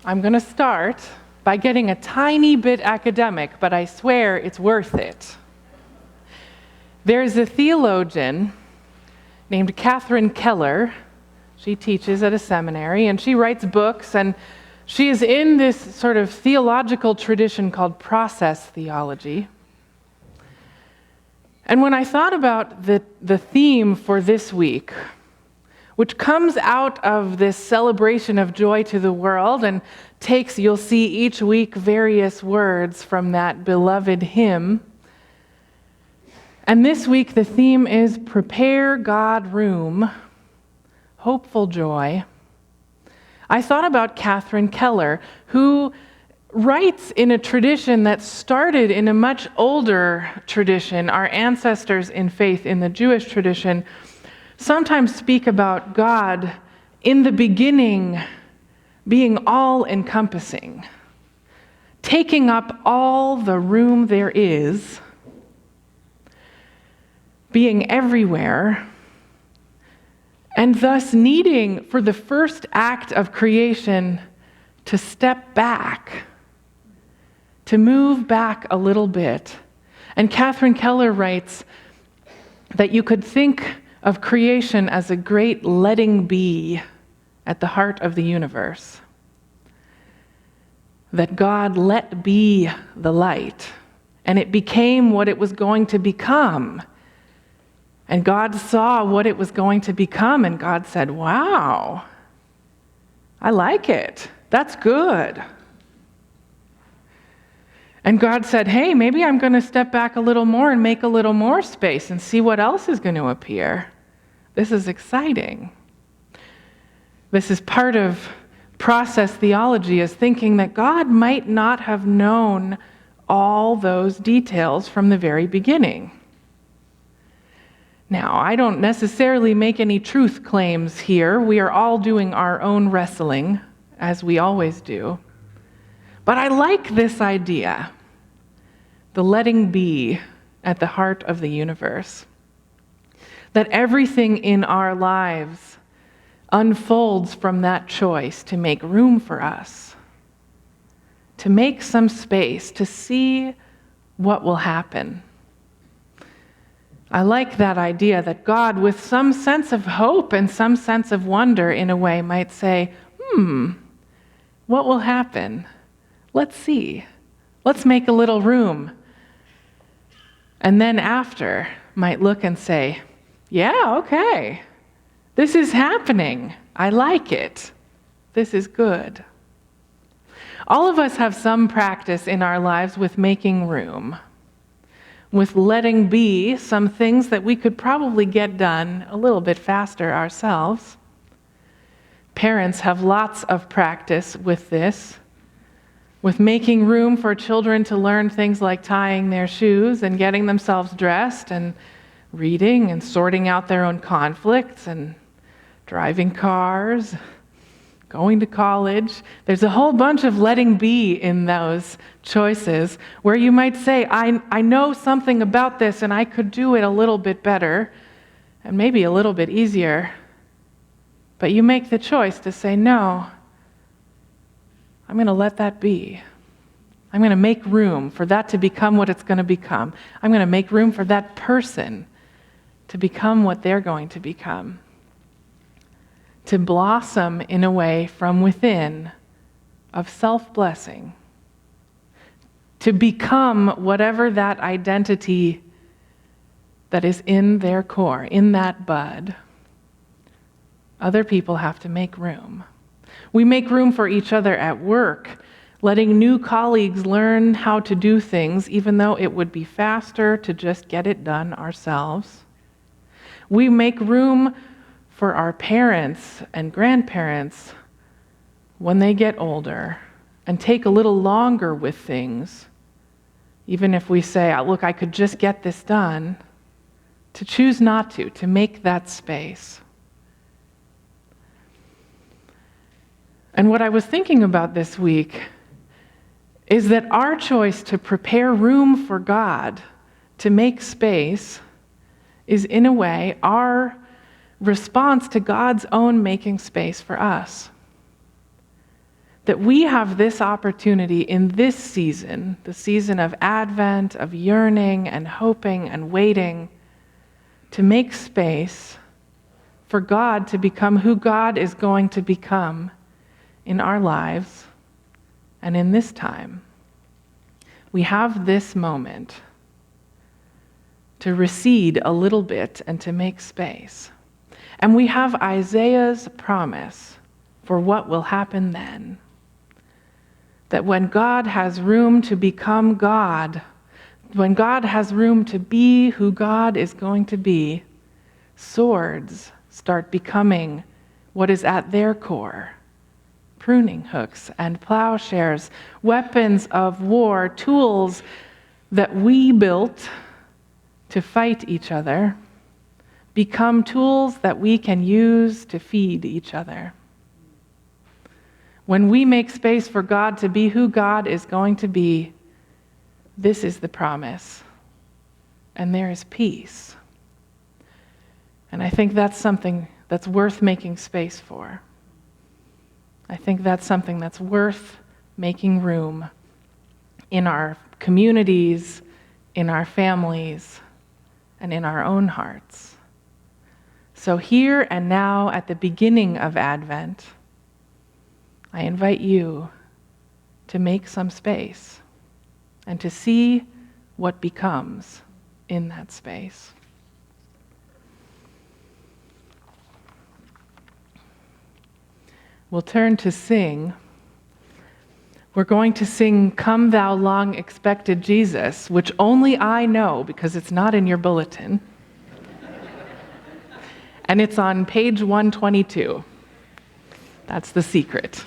I'm going to start by getting a tiny bit academic, but I swear it's worth it. There's a theologian named Catherine Keller. She teaches at a seminary, and she writes books, and she is in this sort of theological tradition called process theology. And when I thought about the theme for this week, which comes out of this celebration of joy to the world and takes, you'll see each week, various words from that beloved hymn. And this week the theme is Prepare God Room, Hopeful Joy. I thought about Catherine Keller, who writes in a tradition that started in a much older tradition. Our ancestors in faith in the Jewish tradition sometimes speak about God in the beginning being all-encompassing, taking up all the room there is, being everywhere, and thus needing for the first act of creation to step back, to move back a little bit. And Catherine Keller writes that you could think of creation as a great letting be at the heart of the universe. That God let be the light, and it became what it was going to become. And God saw what it was going to become, and God said, wow, I like it. That's good. And God said, hey, maybe I'm going to step back a little more and make a little more space and see what else is going to appear. This is exciting. This is part of process theology, is thinking that God might not have known all those details from the very beginning. Now, I don't necessarily make any truth claims here. We are all doing our own wrestling, as we always do. But I like this idea, the letting be at the heart of the universe. That everything in our lives unfolds from that choice to make room for us, to make some space, to see what will happen. I like that idea that God, with some sense of hope and some sense of wonder in a way, might say, what will happen? Let's see. Let's make a little room. And then after, might look and say, yeah, okay. This is happening. I like it. This is good. All of us have some practice in our lives with making room, with letting be some things that we could probably get done a little bit faster ourselves. Parents have lots of practice with this, with making room for children to learn things like tying their shoes and getting themselves dressed and reading and sorting out their own conflicts and driving cars, going to college. There's a whole bunch of letting be in those choices where you might say, I know something about this and I could do it a little bit better and maybe a little bit easier. But you make the choice to say, no, I'm going to let that be. I'm going to make room for that to become what it's going to become. I'm going to make room for that person to become what they're going to become. To blossom in a way from within of self-blessing. To become whatever that identity that is in their core, in that bud. Other people have to make room. We make room for each other at work, letting new colleagues learn how to do things, even though it would be faster to just get it done ourselves. We make room for our parents and grandparents when they get older and take a little longer with things, even if we say, look, I could just get this done, to choose not to make that space. And what I was thinking about this week is that our choice to prepare room for God, to make space, is in a way our response to God's own making space for us. that we have this opportunity in this season, the season of Advent, of yearning and hoping and waiting, to make space for God to become who God is going to become in our lives and in this time. We have this moment to recede a little bit and to make space. And we have Isaiah's promise for what will happen then. That when God has room to become God, when God has room to be who God is going to be, swords start becoming what is at their core. Pruning hooks and plowshares, weapons of war, tools that we built to fight each other, become tools that we can use to feed each other. When we make space for God to be who God is going to be, this is the promise. And there is peace. And I think that's something that's worth making space for. I think that's something that's worth making room in our communities, in our families, and in our own hearts. So here and now, at the beginning of Advent, I invite you to make some space and to see what becomes in that space. We'll turn to sing. We're going to sing Come Thou Long Expected Jesus, which only I know because it's not in your bulletin. And it's on page 122. That's the secret.